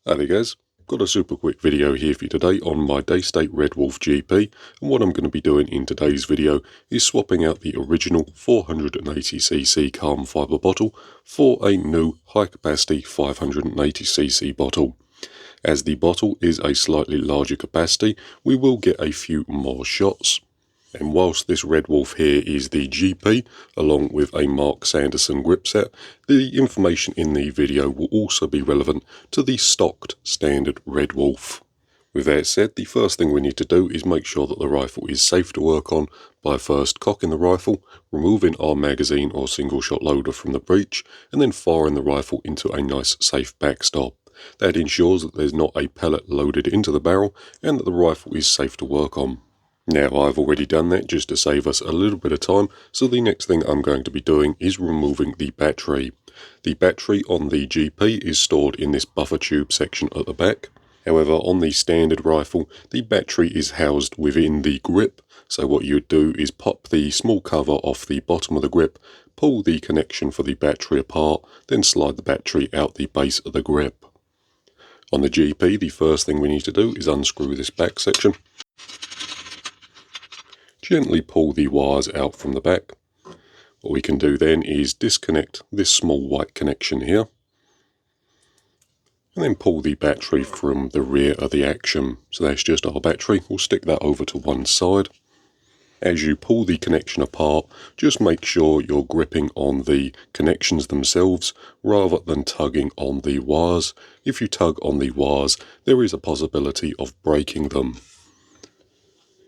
Hi there guys, got a super quick video here for you today on my Daystate Redwolf GP, and what I'm going to be doing in today's video is swapping out the original 480cc carbon fibre bottle for a new high capacity 580cc bottle. As the bottle is a slightly larger capacity, we will get a few more shots. And whilst this Redwolf here is the GP, along with a Mark Sanderson grip set, the information in the video will also be relevant to the stocked standard Redwolf. With that said, the first thing we need to do is make sure that the rifle is safe to work on by first cocking the rifle, removing our magazine or single shot loader from the breech, and then firing the rifle into a nice safe backstop. That ensures that there's not a pellet loaded into the barrel and that the rifle is safe to work on. Now I've already done that just to save us a little bit of time, so the next thing I'm going to be doing is removing the battery. The battery on the GP is stored in this buffer tube section at the back. However, on the standard rifle, the battery is housed within the grip, so what you would do is pop the small cover off the bottom of the grip, pull the connection for the battery apart, then slide the battery out the base of the grip. On the GP, the first thing we need to do is unscrew this back section. Gently pull the wires out from the back. What we can do then is disconnect this small white connection here, and then pull the battery from the rear of the action. So that's just our battery. We'll stick that over to one side. As you pull the connection apart, just make sure you're gripping on the connections themselves rather than tugging on the wires. If you tug on the wires, there is a possibility of breaking them.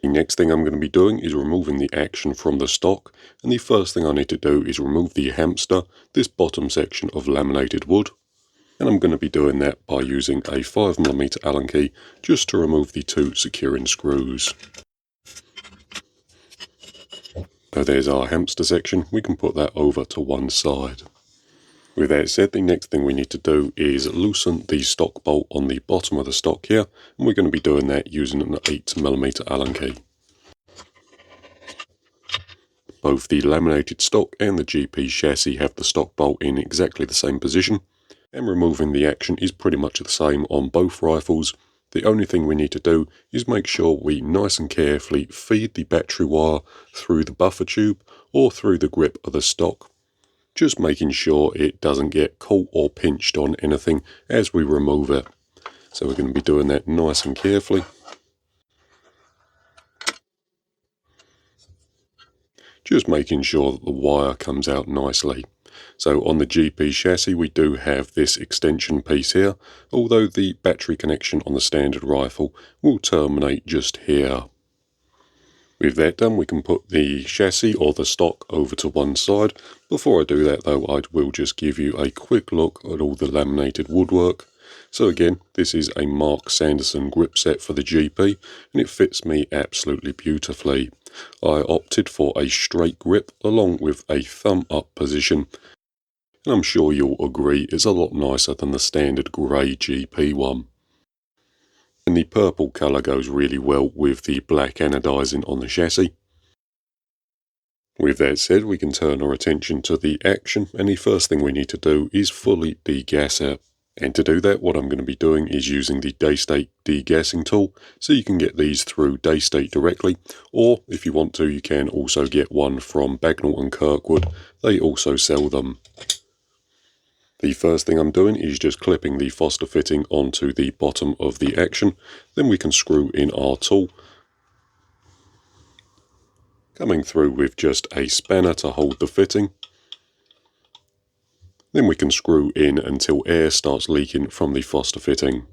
The next thing I'm going to be doing is removing the action from the stock, and the first thing I need to do is remove the hamster, this bottom section of laminated wood, and I'm going to be doing that by using a 5mm Allen key just to remove the two securing screws. So there's our hamster section. We can put that over to one side. With that said, the next thing we need to do is loosen the stock bolt on the bottom of the stock here, and we're going to be doing that using an 8mm Allen key. Both the laminated stock and the GP chassis have the stock bolt in exactly the same position, and removing the action is pretty much the same on both rifles. The only thing we need to do is make sure we nice and carefully feed the battery wire through the buffer tube or through the grip of the stock, just making sure it doesn't get caught or pinched on anything as we remove it. So we're going to be doing that nice and carefully. Just making sure that the wire comes out nicely. So on the GP chassis we do have this extension piece here, although the battery connection on the standard rifle will terminate just here. With that done, we can put the chassis or the stock over to one side. Before I do that though, I will just give you a quick look at all the laminated woodwork. So again, this is a Mark Sanderson grip set for the GP, and it fits me absolutely beautifully. I opted for a straight grip along with a thumb up position, and I'm sure you'll agree it's a lot nicer than the standard grey GP one. And the purple colour goes really well with the black anodizing on the chassis. With that said, we can turn our attention to the action, and the first thing we need to do is fully degas it. And to do that, what I'm going to be doing is using the Daystate degassing tool, so you can get these through Daystate directly, or if you want to, you can also get one from Bagnall and Kirkwood. They also sell them. The first thing I'm doing is just clipping the Foster fitting onto the bottom of the action. Then we can screw in our tool, coming through with just a spanner to hold the fitting. Then we can screw in until air starts leaking from the Foster fitting.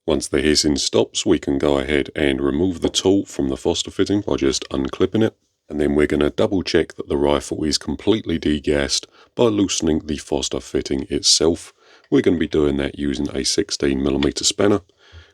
Once the hissing stops, we can go ahead and remove the tool from the Foster fitting by just unclipping it. And then we're going to double check that the rifle is completely degassed by loosening the Foster fitting itself. We're going to be doing that using a 16mm spanner,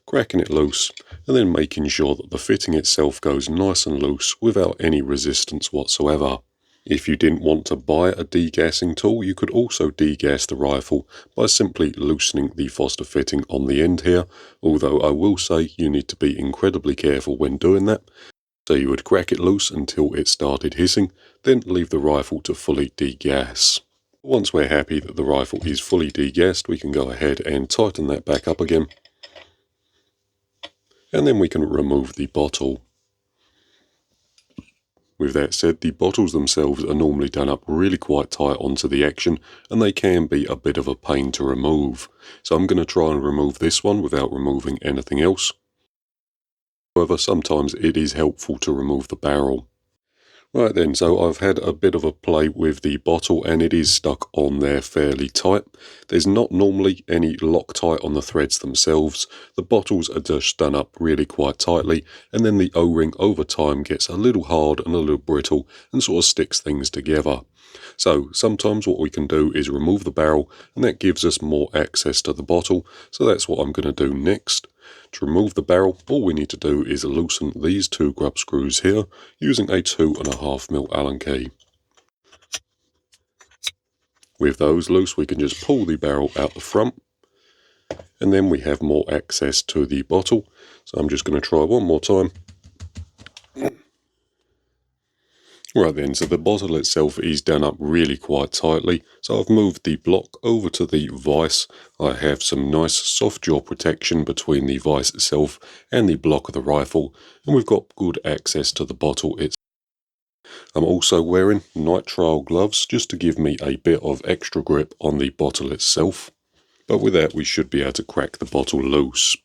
cracking it loose, and then making sure that the fitting itself goes nice and loose without any resistance whatsoever. If you didn't want to buy a degassing tool, you could also degas the rifle by simply loosening the Foster fitting on the end here, although I will say you need to be incredibly careful when doing that, So you would crack it loose until it started hissing, then leave the rifle to fully degas. Once we're happy that the rifle is fully degassed, we can go ahead and tighten that back up again. And then we can remove the bottle. With that said, the bottles themselves are normally done up really quite tight onto the action, and they can be a bit of a pain to remove. So I'm going to try and remove this one without removing anything else. However, sometimes it is helpful to remove the barrel. Right then, so I've had a bit of a play with the bottle and it is stuck on there fairly tight. There's not normally any Loctite on the threads themselves. The bottles are just done up really quite tightly, and then the O-ring over time gets a little hard and a little brittle and sort of sticks things together. So sometimes what we can do is remove the barrel, and that gives us more access to the bottle, so that's what I'm going to do next. To remove the barrel, all we need to do is loosen these two grub screws here using a 2.5mm Allen key. With those loose, we can just pull the barrel out the front, and then we have more access to the bottle. So I'm just going to try one more time. Right then, so the bottle itself is done up really quite tightly, so I've moved the block over to the vise. I have some nice soft jaw protection between the vise itself and the block of the rifle, and we've got good access to the bottle itself. I'm also wearing nitrile gloves just to give me a bit of extra grip on the bottle itself, but with that we should be able to crack the bottle loose.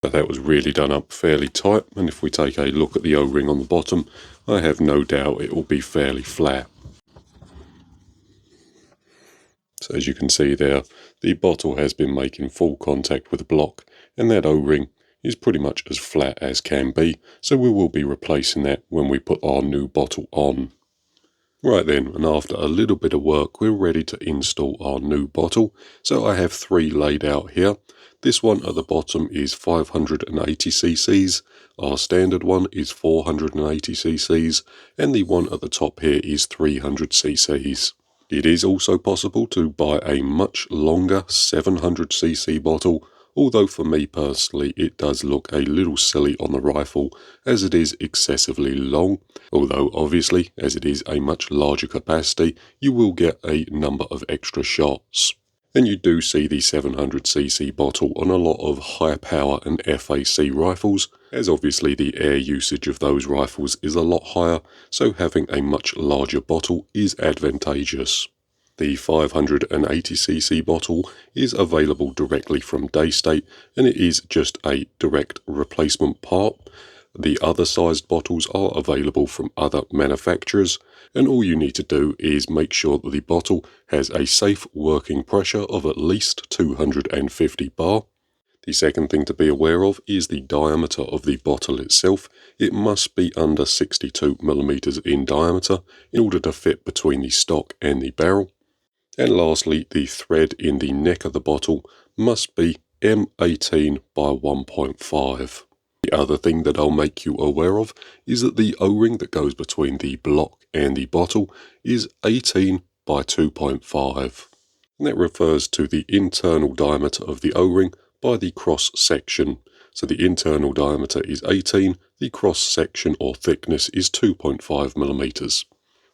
But that was really done up fairly tight, and if we take a look at the O-ring on the bottom, I have no doubt it will be fairly flat. So as you can see there, the bottle has been making full contact with the block, and that O-ring is pretty much as flat as can be, so we will be replacing that when we put our new bottle on. Right then, and after a little bit of work, we're ready to install our new bottle. So I have three laid out here. This one at the bottom is 580cc, our standard one is 480cc, and the one at the top here is 300cc. It is also possible to buy a much longer 700cc bottle, although for me personally it does look a little silly on the rifle as it is excessively long, although obviously as it is a much larger capacity you will get a number of extra shots. And you do see the 700cc bottle on a lot of high power and FAC rifles, as obviously the air usage of those rifles is a lot higher, so having a much larger bottle is advantageous. The 580cc bottle is available directly from Daystate, and it is just a direct replacement part. The other sized bottles are available from other manufacturers, and all you need to do is make sure that the bottle has a safe working pressure of at least 250 bar. The second thing to be aware of is the diameter of the bottle itself. It must be under 62mm in diameter in order to fit between the stock and the barrel. And lastly, the thread in the neck of the bottle must be M18 by 1.5. The other thing that I'll make you aware of is that the O-ring that goes between the block and the bottle is 18 by 2.5. And that refers to the internal diameter of the O-ring by the cross section. So the internal diameter is 18, the cross section or thickness is 2.5mm.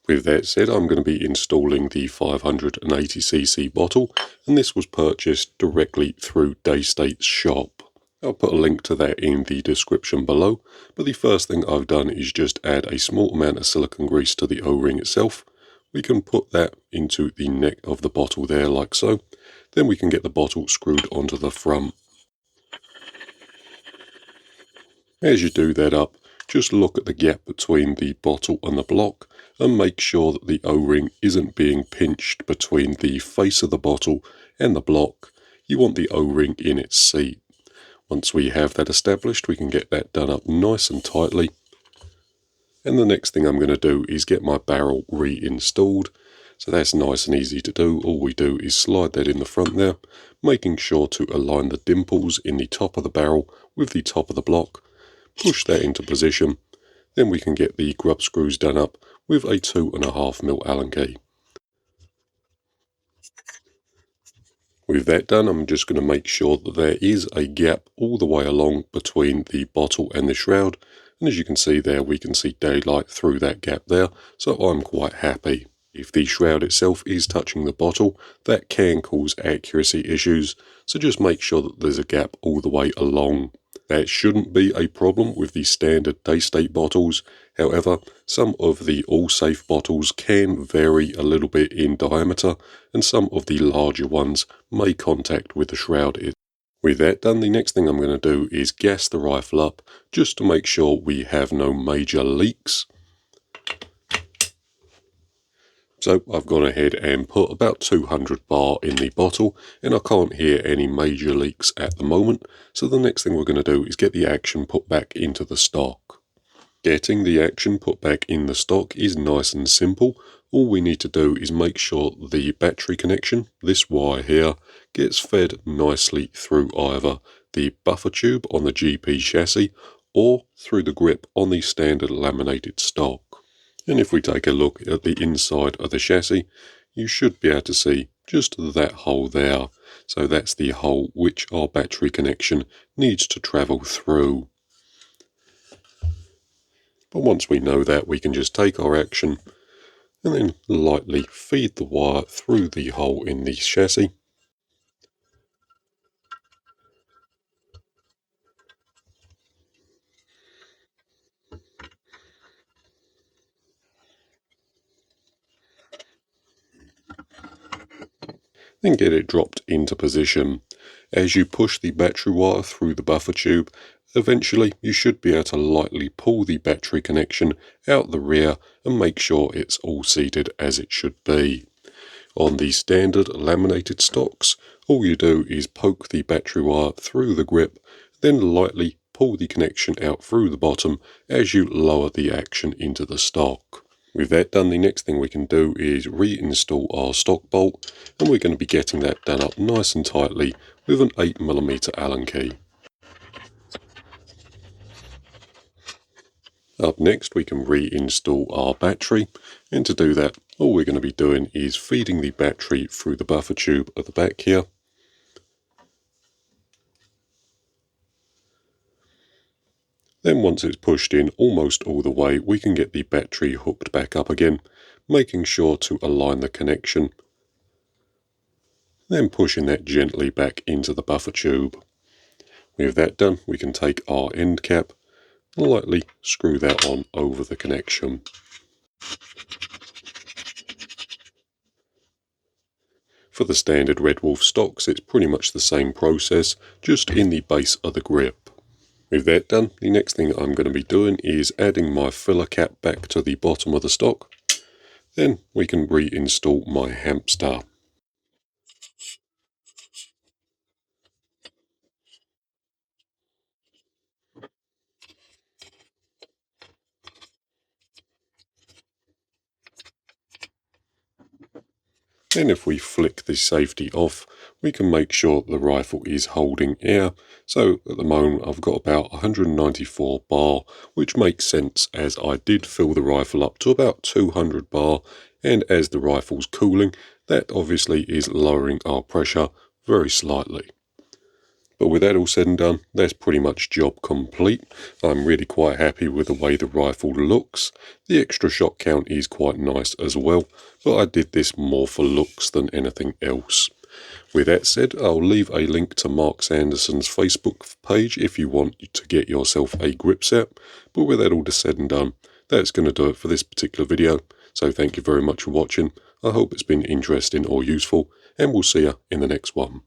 With that said, I'm going to be installing the 580cc bottle, and this was purchased directly through Daystate's shop. I'll put a link to that in the description below, but the first thing I've done is just add a small amount of silicone grease to the O-ring itself. We can put that into the neck of the bottle there like so. Then we can get the bottle screwed onto the front. As you do that up, just look at the gap between the bottle and the block and make sure that the O-ring isn't being pinched between the face of the bottle and the block. You want the O-ring in its seat. Once we have that established, we can get that done up nice and tightly. And the next thing I'm going to do is get my barrel reinstalled. So that's nice and easy to do. All we do is slide that in the front there, making sure to align the dimples in the top of the barrel with the top of the block. Push that into position. Then we can get the grub screws done up with a 2.5mm Allen key. With that done, I'm just going to make sure that there is a gap all the way along between the bottle and the shroud. And as you can see there, we can see daylight through that gap there, so I'm quite happy. If the shroud itself is touching the bottle, that can cause accuracy issues, so just make sure that there's a gap all the way along. That shouldn't be a problem with the standard Daystate bottles. However, some of the all-safe bottles can vary a little bit in diameter, and some of the larger ones may contact with the shroud. With that done, the next thing I'm going to do is gas the rifle up, just to make sure we have no major leaks. So I've gone ahead and put about 200 bar in the bottle, and I can't hear any major leaks at the moment. So the next thing we're going to do is get the action put back into the stock. Getting the action put back in the stock is nice and simple. All we need to do is make sure the battery connection, this wire here, gets fed nicely through either the buffer tube on the GP chassis or through the grip on the standard laminated stock. And if we take a look at the inside of the chassis, you should be able to see just that hole there. So that's the hole which our battery connection needs to travel through. But once we know that, we can just take our action and then lightly feed the wire through the hole in the chassis. Then get it dropped into position. As you push the battery wire through the buffer tube, eventually you should be able to lightly pull the battery connection out the rear and make sure it's all seated as it should be. On the standard laminated stocks, all you do is poke the battery wire through the grip, then lightly pull the connection out through the bottom as you lower the action into the stock. With that done, the next thing we can do is reinstall our stock bolt, and we're going to be getting that done up nice and tightly with an 8mm Allen key. Up next, we can reinstall our battery, and to do that, all we're going to be doing is feeding the battery through the buffer tube at the back here. Then once it's pushed in almost all the way, we can get the battery hooked back up again, making sure to align the connection. Then pushing that gently back into the buffer tube. With that done, we can take our end cap and lightly screw that on over the connection. For the standard Redwolf stocks, it's pretty much the same process, just in the base of the grip. With that done, the next thing I'm going to be doing is adding my filler cap back to the bottom of the stock. Then we can reinstall my hamster. Then if we flick the safety off, we can make sure the rifle is holding air. So at the moment I've got about 194 bar, which makes sense as I did fill the rifle up to about 200 bar, and as the rifle's cooling, that obviously is lowering our pressure very slightly. But with that all said and done, that's pretty much job complete. I'm really quite happy with the way the rifle looks. The extra shot count is quite nice as well, but I did this more for looks than anything else. With that said, I'll leave a link to Mark Sanderson's Facebook page if you want to get yourself a grip set. But with that all said and done, that's going to do it for this particular video. So thank you very much for watching. I hope it's been interesting or useful, and we'll see you in the next one.